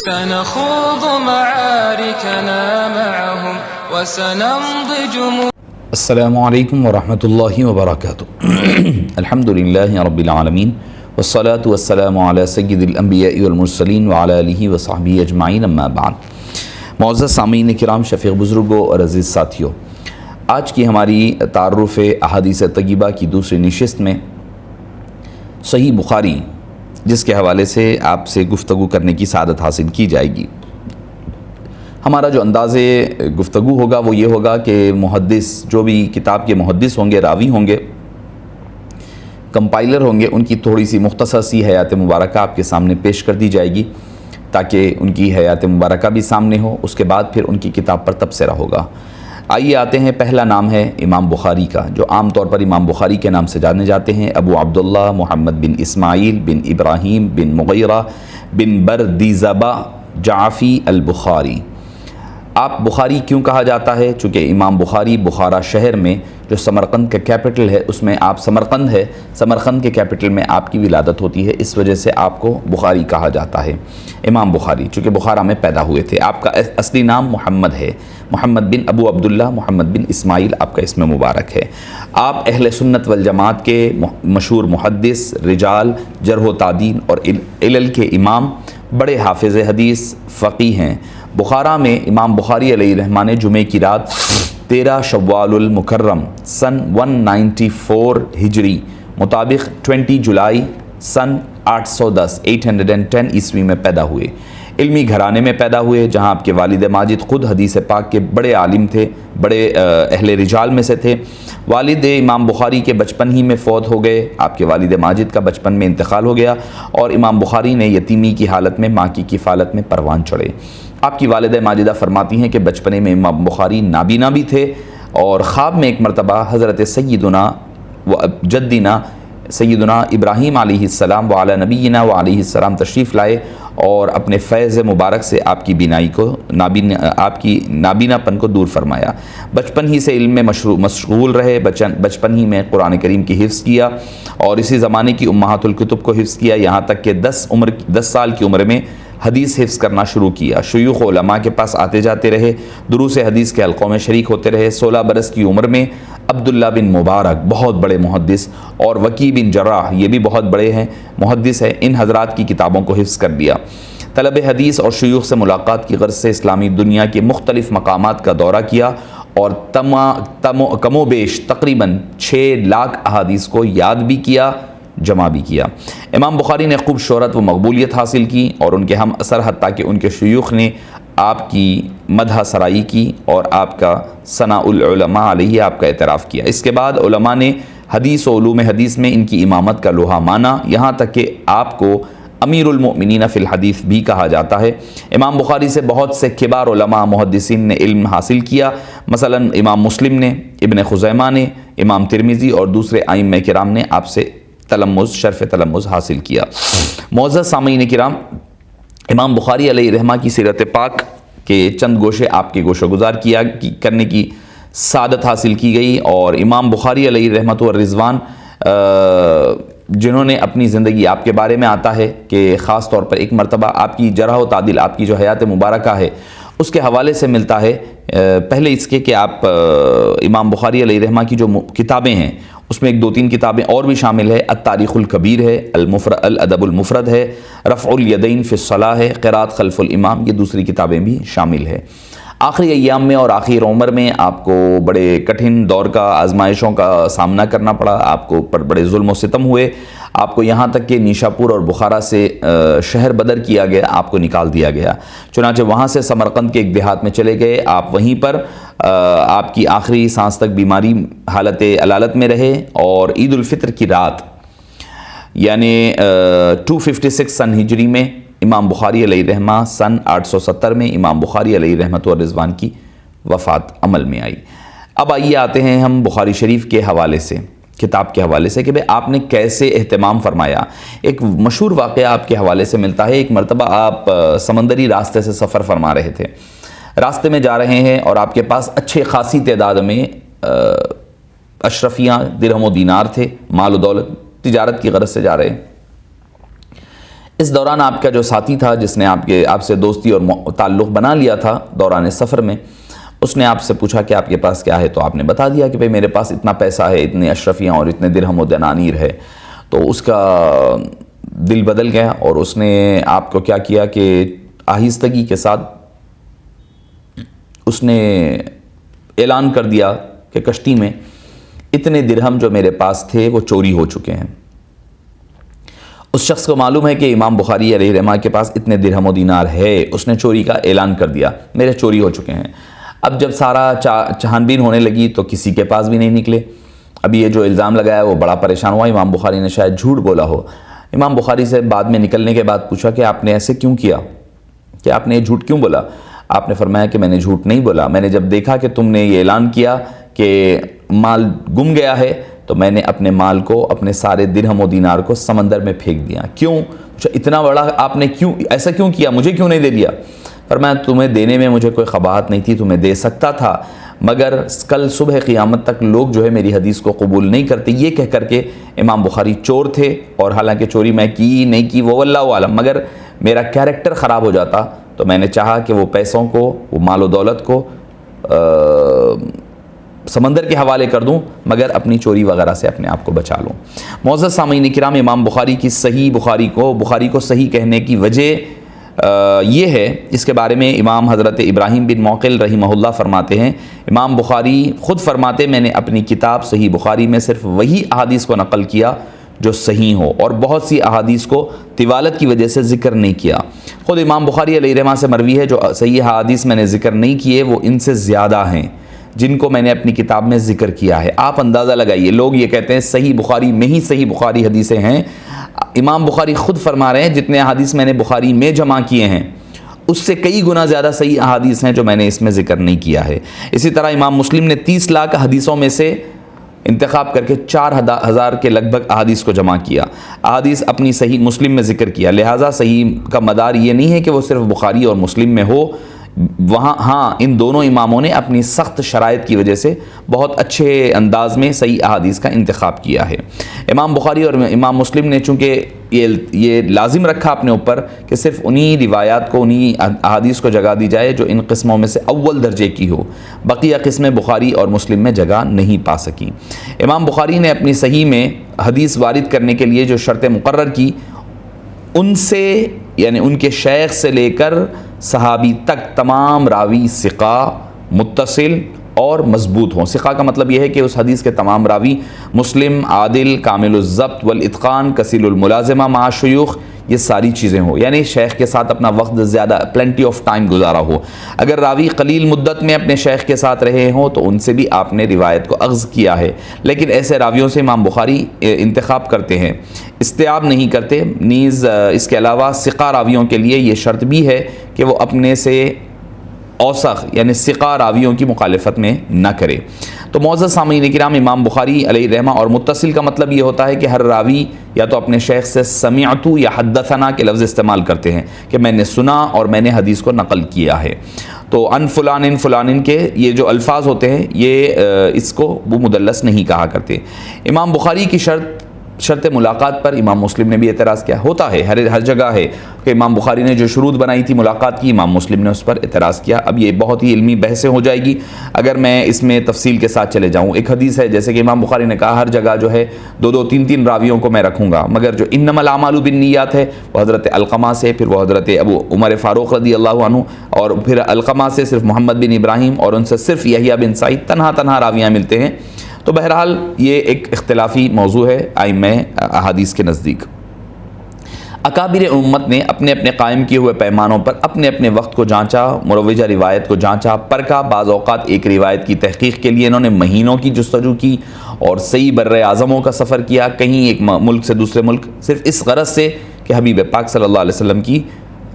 سنخوض معاركنا معهم وسنمضي جموع. السلام علیکم ورحمۃ اللہ وبرکاتہ. الحمد للہ رب العالمین والصلاة والسلام علی سید الانبیاء والمرسلین وعلی آلہ وصحبہ اجمعین، اما بعد. معزز سامعین کرام، شفیق بزرگوں اور عزیز ساتھیوں، آج کی ہماری تعارف احادیث طیبہ کی دوسری نشست میں صحیح بخاری، جس کے حوالے سے آپ سے گفتگو کرنے کی سعادت حاصل کی جائے گی. ہمارا جو انداز گفتگو ہوگا وہ یہ ہوگا کہ محدث، جو بھی کتاب کے محدث ہوں گے، راوی ہوں گے، کمپائلر ہوں گے، ان کی تھوڑی سی مختصر سی حیات مبارکہ آپ کے سامنے پیش کر دی جائے گی تاکہ ان کی حیات مبارکہ بھی سامنے ہو. اس کے بعد پھر ان کی کتاب پر تبصرہ ہوگا. آئیے آتے ہیں. پہلا نام ہے امام بخاری کا، جو عام طور پر امام بخاری کے نام سے جانے جاتے ہیں. ابو عبداللہ محمد بن اسماعیل بن ابراہیم بن مغیرہ بن بردیزبہ جعفی البخاری. آپ بخاری کیوں کہا جاتا ہے؟ چونکہ امام بخاری بخارا شہر میں، جو سمرقند کا کیپٹل ہے، اس میں آپ سمرقند ہے، سمرقند کے کیپٹل میں آپ کی ولادت ہوتی ہے، اس وجہ سے آپ کو بخاری کہا جاتا ہے. امام بخاری چونکہ بخارا میں پیدا ہوئے تھے. آپ کا اصلی نام محمد ہے، محمد بن ابو عبداللہ محمد بن اسماعیل آپ کا اسم مبارک ہے. آپ اہل سنت والجماعت کے مشہور محدث، رجال، جرح و تعدیل اور علل کے امام، بڑے حافظ حدیث، فقیہ ہیں. بخارا میں امام بخاری علیہ الرحمہ نے جمعہ کی رات 13 شوال المکرم سن 194 ہجری مطابق 20 جولائی سن 810 عیسوی میں پیدا ہوئے. علمی گھرانے میں پیدا ہوئے، جہاں آپ کے والد ماجد خود حدیث پاک کے بڑے عالم تھے، بڑے اہل رجال میں سے تھے. والد امام بخاری کے بچپن ہی میں فوت ہو گئے. آپ کے والد ماجد کا بچپن میں انتقال ہو گیا اور امام بخاری نے یتیمی کی حالت میں ماں کی کفالت میں پروان چڑھے. آپ کی والدہ ماجدہ فرماتی ہیں کہ بچپنے میں امام بخاری نابینا بھی تھے اور خواب میں ایک مرتبہ حضرت سیدنا و جدنا سیدنا ابراہیم علیہ السلام وعلی نبینا وعلیہ السلام تشریف لائے اور اپنے فیض مبارک سے آپ کی بینائی کو آپ کی نابینا پن کو دور فرمایا. بچپن ہی سے علم میں مشغول رہے. بچپن ہی میں قرآن کریم کی حفظ کیا اور اسی زمانے کی امہات الکتب کو حفظ کیا، یہاں تک کہ 10 سال کی عمر میں حدیث حفظ کرنا شروع کیا. شیوخ علماء کے پاس آتے جاتے رہے، دروس حدیث کے حلقوں میں شریک ہوتے رہے. 16 برس کی عمر میں عبداللہ بن مبارک، بہت بڑے محدث، اور وکی بن جراح، یہ بھی بہت بڑے ہیں، محدث ہیں، ان حضرات کی کتابوں کو حفظ کر لیا. طلب حدیث اور شیوخ سے ملاقات کی غرض سے اسلامی دنیا کے مختلف مقامات کا دورہ کیا اور کم و بیش تقریباً 6 لاکھ احادیث کو یاد بھی کیا، جمع بھی کیا. امام بخاری نے خوب شہرت و مقبولیت حاصل کی اور ان کے ہم اثر، حتیٰ کہ ان کے شیوخ نے آپ کی مدح سرائی کی اور آپ کا ثناء العلماء علیہ آپ کا اعتراف کیا. اس کے بعد علماء نے حدیث و علوم حدیث میں ان کی امامت کا لوہا مانا، یہاں تک کہ آپ کو امیر المؤمنین فی الحدیث بھی کہا جاتا ہے. امام بخاری سے بہت سے کبار علماء محدثین نے علم حاصل کیا، مثلا امام مسلم نے، ابن خزیمہ نے، امام ترمذی اور دوسرے ائمہ کرام نے آپ سے شرف تلمذ حاصل کیا. معزز سامعین کرام، امام بخاری علیہ الرحمہ کی سیرت پاک کے چند گوشے آپ کے گوشہ گزار کرنے کی سعادت حاصل کی گئی، اور امام بخاری علیہ الرحمۃ والرضوان جنہوں نے اپنی زندگی، آپ کے بارے میں آتا ہے کہ خاص طور پر ایک مرتبہ آپ کی جرح و تعدیل، آپ کی جو حیات مبارکہ ہے اس کے حوالے سے ملتا ہے. پہلے اس کے کہ آپ امام بخاری علیہ الرحمہ کی جو کتابیں ہیں اس میں 2-3 کتابیں اور بھی شامل ہے. التاریخ الکبیر ہے، الادب المفرد ہے، رفع الیدین فی الصلاۃ ہے، قراءت خلف الامام، یہ دوسری کتابیں بھی شامل ہے. آخری ایام میں اور آخر عمر میں آپ کو بڑے کٹھن دور کا، آزمائشوں کا سامنا کرنا پڑا. آپ کو پر بڑے ظلم و ستم ہوئے. آپ کو یہاں تک کہ نیشاپور اور بخارا سے شہر بدر کیا گیا، آپ کو نکال دیا گیا. چنانچہ وہاں سے سمرقند کے ایک دیہات میں چلے گئے. آپ وہیں پر آپ کی آخری سانس تک بیماری حالت علالت میں رہے، اور عید الفطر کی رات یعنی 256 سن ہجری میں امام بخاری علیہ الرحمہ، سن 870 میں امام بخاری علیہ الرحمۃ والرضوان کی وفات عمل میں آئی. اب آئیے آتے ہیں ہم بخاری شریف کے حوالے سے، کتاب کے حوالے سے کہ بھئی آپ نے کیسے اہتمام فرمایا. ایک مشہور واقعہ آپ کے حوالے سے ملتا ہے. ایک مرتبہ آپ سمندری راستے سے سفر فرما رہے تھے، راستے میں جا رہے ہیں اور آپ کے پاس اچھے خاصی تعداد میں اشرفیاں، درہم و دینار تھے، مال و دولت، تجارت کی غرض سے جا رہے ہیں. اس دوران آپ کا جو ساتھی تھا جس نے آپ سے دوستی اور تعلق بنا لیا تھا دوران سفر میں، اس نے آپ سے پوچھا کہ آپ کے پاس کیا ہے، تو آپ نے بتا دیا کہ بھئی میرے پاس اتنا پیسہ ہے، اتنے اشرفیاں اور اتنے درہم و دنانیر ہے. تو اس کا دل بدل گیا اور اس نے آپ کو کیا کیا کہ آہستگی کے ساتھ اس نے اعلان کر دیا کہ کشتی میں اتنے درہم جو میرے پاس تھے وہ چوری ہو چکے ہیں. اس شخص کو معلوم ہے کہ امام بخاری علیہ رحمہ کے پاس اتنے درہم و دینار ہے، اس نے چوری کا اعلان کر دیا، میرے چوری ہو چکے ہیں. اب جب سارا چھانبین ہونے لگی تو کسی کے پاس بھی نہیں نکلے. اب یہ جو الزام لگایا وہ بڑا پریشان ہوا، امام بخاری نے شاید جھوٹ بولا ہو. امام بخاری سے بعد میں نکلنے کے بعد پوچھا کہ آپ نے ایسے کیوں کیا، کہ آپ نے یہ جھوٹ کیوں بولا؟ آپ نے فرمایا کہ میں نے جھوٹ نہیں بولا، میں نے جب دیکھا کہ تم نے یہ اعلان کیا کہ مال گم گیا ہے تو میں نے اپنے مال کو، اپنے سارے درہم و دینار کو سمندر میں پھینک دیا. کیوں؟ اتنا بڑا آپ نے کیوں ایسا کیوں کیا، مجھے کیوں نہیں دے دیا؟ فرمایا تمہیں دینے میں مجھے کوئی قباحت نہیں تھی، تمہیں دے سکتا تھا، مگر کل صبح قیامت تک لوگ جو ہے میری حدیث کو قبول نہیں کرتے. یہ کہہ کر کے امام بخاری چور تھے، اور حالانکہ چوری میں کی نہیں کی وہ واللہ عالم، مگر میرا کیریکٹر خراب ہو جاتا تو میں نے چاہا کہ وہ پیسوں کو، وہ مال و دولت کو سمندر کے حوالے کر دوں، مگر اپنی چوری وغیرہ سے اپنے آپ کو بچا لوں. معزز سامعین کرام، امام بخاری کی بخاری کو صحیح کہنے کی وجہ یہ ہے، اس کے بارے میں امام حضرت ابراہیم بن موقل رحمہ اللہ فرماتے ہیں، امام بخاری خود فرماتے میں نے اپنی کتاب صحیح بخاری میں صرف وہی احادیث کو نقل کیا جو صحیح ہو، اور بہت سی احادیث کو طوالت کی وجہ سے ذکر نہیں کیا. خود امام بخاری علیہ رحمہ سے مروی ہے جو صحیح احادیث میں نے ذکر نہیں کیے وہ ان سے زیادہ ہیں جن کو میں نے اپنی کتاب میں ذکر کیا ہے. آپ اندازہ لگائیے، لوگ یہ کہتے ہیں صحیح بخاری میں ہی صحیح بخاری حدیثیں ہیں. امام بخاری خود فرما رہے ہیں جتنے احادیث میں نے بخاری میں جمع کیے ہیں اس سے کئی گنا زیادہ صحیح احادیث ہیں جو میں نے اس میں ذکر نہیں کیا ہے. اسی طرح امام مسلم نے 30 لاکھ حدیثوں میں سے انتخاب کر کے 4000 کے لگ بھگ احادیث کو جمع کیا، احادیث اپنی صحیح مسلم میں ذکر کیا. لہٰذا صحیح کا مدار یہ نہیں ہے کہ وہ صرف بخاری اور مسلم میں ہو، وہاں ہاں ان دونوں اماموں نے اپنی سخت شرائط کی وجہ سے بہت اچھے انداز میں صحیح احادیث کا انتخاب کیا ہے. امام بخاری اور امام مسلم نے چونکہ یہ لازم رکھا اپنے اوپر کہ صرف انہی روایات کو، انہی احادیث کو جگہ دی جائے جو ان قسموں میں سے اول درجے کی ہو، بقیہ قسمیں بخاری اور مسلم میں جگہ نہیں پا سکیں. امام بخاری نے اپنی صحیح میں حدیث وارد کرنے کے لیے جو شرطیں مقرر کی ان سے، یعنی ان کے شیخ سے لے کر صحابی تک تمام راوی ثقہ، متصل اور مضبوط ہوں. ثقہ کا مطلب یہ ہے کہ اس حدیث کے تمام راوی مسلم، عادل، کامل الضبط والاتقان، کثیر الملازمہ مع شیوخ، یہ ساری چیزیں ہوں، یعنی شیخ کے ساتھ اپنا وقت زیادہ پلینٹی آف ٹائم گزارا ہو. اگر راوی قلیل مدت میں اپنے شیخ کے ساتھ رہے ہوں تو ان سے بھی آپ نے روایت کو اخذ کیا ہے، لیکن ایسے راویوں سے امام بخاری انتخاب کرتے ہیں، استیاب نہیں کرتے. نیز اس کے علاوہ ثقہ راویوں کے لیے یہ شرط بھی ہے کہ وہ اپنے سے اوسخ یعنی ثقہ راویوں کی مخالفت میں نہ کرے. تو معزز سامعین کرام، امام بخاری علیہ رحمہ اور متصل کا مطلب یہ ہوتا ہے کہ ہر راوی یا تو اپنے شیخ سے سمعت یا حدثنا کے لفظ استعمال کرتے ہیں کہ میں نے سنا اور میں نے حدیث کو نقل کیا ہے. تو ان فلان کے یہ جو الفاظ ہوتے ہیں یہ اس کو وہ مدلس نہیں کہا کرتے. امام بخاری کی شرط ملاقات پر امام مسلم نے بھی اعتراض کیا. ہوتا ہے ہر جگہ ہے کہ امام بخاری نے جو شروط بنائی تھی ملاقات کی، امام مسلم نے اس پر اعتراض کیا. اب یہ بہت ہی علمی بحثیں ہو جائے گی اگر میں اس میں تفصیل کے ساتھ چلے جاؤں. ایک حدیث ہے جیسے کہ امام بخاری نے کہا ہر جگہ جو ہے 2 3 راویوں کو میں رکھوں گا، مگر جو انما الاعمال بالنیات ہے وہ حضرت علقمہ سے، پھر وہ حضرت ابو عمر فاروق رضی اللہ عنہ، اور پھر علقمہ سے صرف محمد بن ابراہیم، اور ان سے صرف یحییٰ بن سعید، تنہا راویاں ملتے ہیں. تو بہرحال یہ ایک اختلافی موضوع ہے ائمہ احادیث کے نزدیک. اکابر امت نے اپنے اپنے قائم کیے ہوئے پیمانوں پر اپنے اپنے وقت کو جانچا، مروجہ روایت کو جانچا، پرکھا. بعض اوقات ایک روایت کی تحقیق کے لیے انہوں نے مہینوں کی جستجو کی اور صحیح بر اعظموں کا سفر کیا، کہیں ایک ملک سے دوسرے ملک، صرف اس غرض سے کہ حبیب پاک صلی اللہ علیہ وسلم کی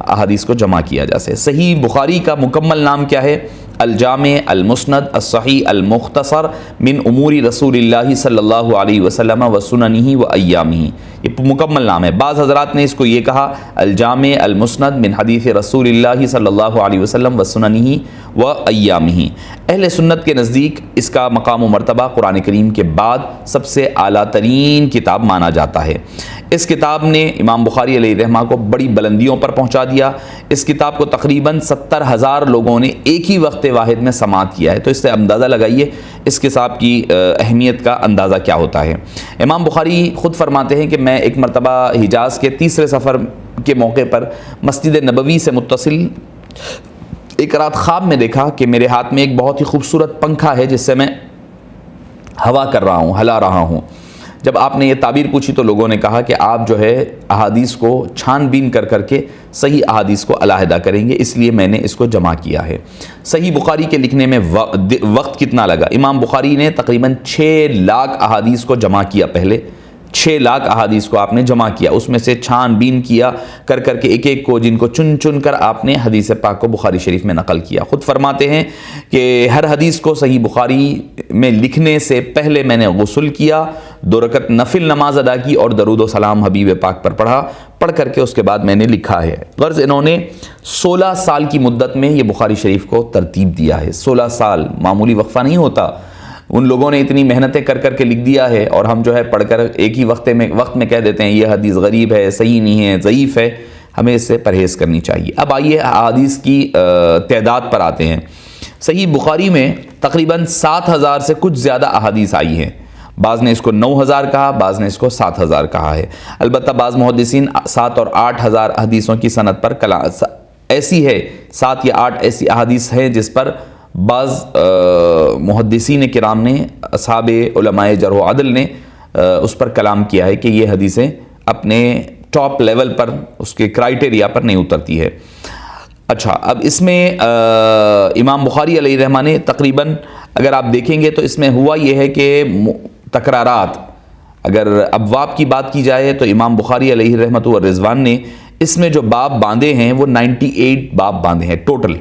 احادیث کو جمع کیا جا سکے. صحیح بخاری کا مکمل نام کیا ہے؟ الجامع المسند الصحیح المختصر من امور رسول اللہ صلی اللہ علیہ وسلم و سننہ و ایامہ. یہ مکمل نام ہے. بعض حضرات نے اس کو یہ کہا الجامع المسند من حدیث رسول اللہ صلی اللہ علیہ وسلم و سننہ و ایامہ. اہل سنت کے نزدیک اس کا مقام و مرتبہ قرآن کریم کے بعد سب سے اعلیٰ ترین کتاب مانا جاتا ہے. اس کتاب نے امام بخاری علیہ رحمہ کو بڑی بلندیوں پر پہنچا دیا۔ اس کتاب کو تقریباً 70,000 لوگوں نے ایک ہی وقت واحد میں سماعت کیا ہے، تو اس سے اندازہ لگائیے اس کتاب کی اہمیت کا اندازہ کیا ہوتا ہے۔ امام بخاری خود فرماتے ہیں کہ میں ایک مرتبہ حجاز کے تیسرے سفر کے موقع پر مسجد نبوی سے متصل ایک رات خواب میں دیکھا کہ میرے ہاتھ میں ایک بہت ہی خوبصورت پنکھا ہے جس سے میں ہوا کر رہا ہوں، ہلا رہا ہوں۔ جب آپ نے یہ تعبیر پوچھی تو لوگوں نے کہا کہ آپ جو ہے احادیث کو چھان بین کر کے صحیح احادیث کو علیحدہ کریں گے، اس لیے میں نے اس کو جمع کیا ہے۔ صحیح بخاری کے لکھنے میں وقت کتنا لگا؟ امام بخاری نے تقریباً 6 لاکھ احادیث کو جمع کیا، پہلے 6 لاکھ احادیث کو آپ نے جمع کیا، اس میں سے چھان بین کیا کر کے ایک ایک کو، جن کو چن چن کر آپ نے حدیث پاک کو بخاری شریف میں نقل کیا۔ خود فرماتے ہیں کہ ہر حدیث کو صحیح بخاری میں لکھنے سے پہلے میں نے غسل کیا، 2 رکعت نفل نماز ادا کی اور درود و سلام حبیب پاک پر پڑھ کر کے اس کے بعد میں نے لکھا ہے۔ غرض انہوں نے 16 سال کی مدت میں یہ بخاری شریف کو ترتیب دیا ہے۔ 16 سال معمولی وقفہ نہیں ہوتا، ان لوگوں نے اتنی محنتیں کر کے لکھ دیا ہے، اور ہم جو ہے پڑھ کر ایک ہی وقت میں کہہ دیتے ہیں یہ حدیث غریب ہے، صحیح نہیں ہے، ضعیف ہے۔ ہمیں اس سے پرہیز کرنی چاہیے۔ اب آئیے احادیث کی تعداد پر آتے ہیں۔ صحیح بخاری میں تقریباً 7,000 سے کچھ زیادہ احادیث آئی ہیں، بعض نے اس کو 9,000 کہا، بعض نے اس کو 7,000 کہا ہے۔ البتہ بعض محدثین 7 اور 8,000 حدیثوں کی سند پر ایسی ہے 7 یا 8 ایسی احادیث ہیں جس پر بعض محدثین کرام نے، اصحاب علماء جرح و عدل نے اس پر کلام کیا ہے کہ یہ حدیثیں اپنے ٹاپ لیول پر، اس کے کرائٹیریا پر نہیں اترتی ہے۔ اچھا، اب اس میں امام بخاری علیہ رحمہ نے تقریباً اگر آپ دیکھیں گے تو اس میں ہوا یہ ہے کہ تکرارات، اگر ابواب کی بات کی جائے تو امام بخاری علیہ رحمۃ والرضوان نے اس میں جو باب باندھے ہیں وہ 98 باب باندھے ہیں ٹوٹل،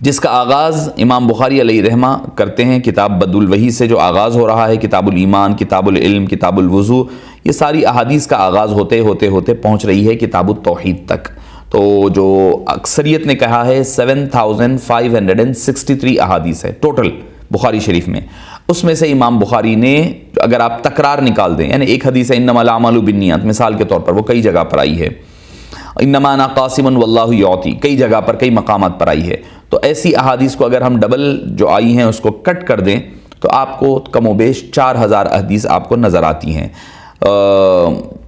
جس کا آغاز امام بخاری علیہ رحمہ کرتے ہیں کتاب بدء الوحی سے، جو آغاز ہو رہا ہے کتاب الایمان، کتاب العلم، کتاب الوضو، یہ ساری احادیث کا آغاز ہوتے پہنچ رہی ہے کتاب التوحید تک۔ تو جو اکثریت نے کہا ہے 7,563 احادیث ہے ٹوٹل بخاری شریف میں، اس میں سے امام بخاری نے اگر آپ تکرار نکال دیں، یعنی ایک حدیث ہے انما الاعمال بالنیات، مثال کے طور پر وہ کئی جگہ پر آئی ہے، انما انا قاسم واللہ یعطی کئی جگہ پر کئی مقامات پر آئی ہے، تو ایسی احادیث کو اگر ہم ڈبل جو آئی ہیں اس کو کٹ کر دیں تو آپ کو کم و بیش 4,000 احادیث آپ کو نظر آتی ہیں،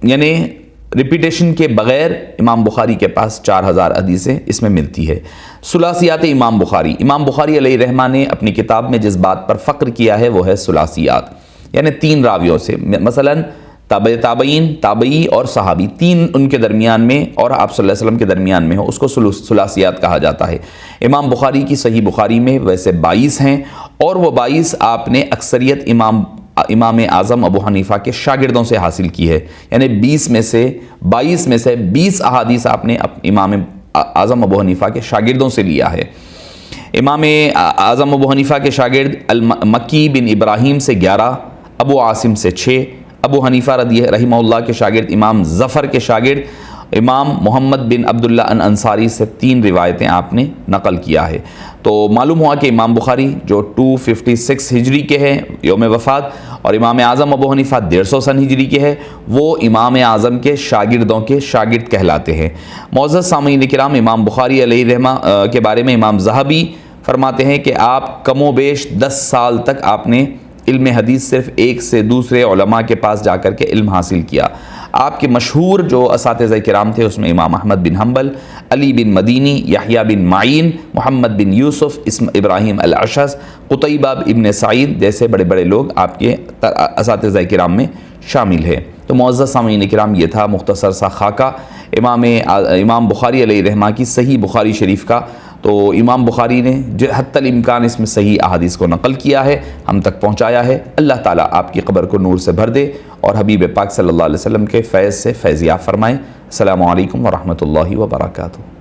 یعنی ریپیٹیشن کے بغیر امام بخاری کے پاس 4,000 حدیثیں اس میں ملتی ہے۔ ثلاثیات امام بخاری علیہ رحمہ نے اپنی کتاب میں جس بات پر فخر کیا ہے وہ ہے ثلاثیات، یعنی 3 راویوں سے، مثلاً تابعین، تابعی اور صحابی، 3 ان کے درمیان میں اور آپ صلی اللہ علیہ وسلم کے درمیان میں ہو، اس کو ثلاثیات کہا جاتا ہے۔ امام بخاری کی صحیح بخاری میں ویسے 22 ہیں، اور وہ 22 آپ نے اکثریت امام اعظم ابو حنیفہ کے شاگردوں سے حاصل کی ہے، یعنی 22 میں سے 20 احادیث آپ نے امام اعظم ابو حنیفہ کے شاگردوں سے لیا ہے۔ امام اعظم ابو حنیفہ کے شاگرد مکی بن ابراہیم سے 11، ابو عاصم سے 6، ابو حنیفہ رحمہ اللہ کے شاگرد امام ظفر کے شاگرد امام محمد بن عبداللہ انصاری سے 3 روایتیں آپ نے نقل کیا ہے۔ تو معلوم ہوا کہ امام بخاری جو 256 ہجری کے ہیں یوم وفات، اور امام اعظم ابو حنیفہ 150 سن ہجری کے ہے، وہ امام اعظم کے شاگردوں کے شاگرد کہلاتے ہیں۔ معزز سامعین کرام، امام بخاری علیہ رحمہ کے بارے میں امام ذہبی فرماتے ہیں کہ آپ کم و بیش 10 سال تک آپ نے علم حدیث صرف ایک سے دوسرے علماء کے پاس جا کر کے علم حاصل کیا۔ آپ کے مشہور جو اساتذہ کرام تھے اس میں امام احمد بن حنبل، علی بن مدینی، یحییٰ بن معین، محمد بن یوسف، ابراہیم الاشعث، قتیبہ ابن سعید جیسے بڑے بڑے لوگ آپ کے اساتذہ کرام میں شامل ہیں۔ تو معزز سامعین کرام، یہ تھا مختصر سا خاکہ امام بخاری علیہ رحمہ کی صحیح بخاری شریف کا۔ تو امام بخاری نے حتی الامکان اس میں صحیح احادیث کو نقل کیا ہے، ہم تک پہنچایا ہے۔ اللہ تعالیٰ آپ کی قبر کو نور سے بھر دے اور حبیب پاک صلی اللہ علیہ وسلم کے فیض سے فیضیاب فرمائے۔ السلام علیکم ورحمۃ اللہ وبرکاتہ۔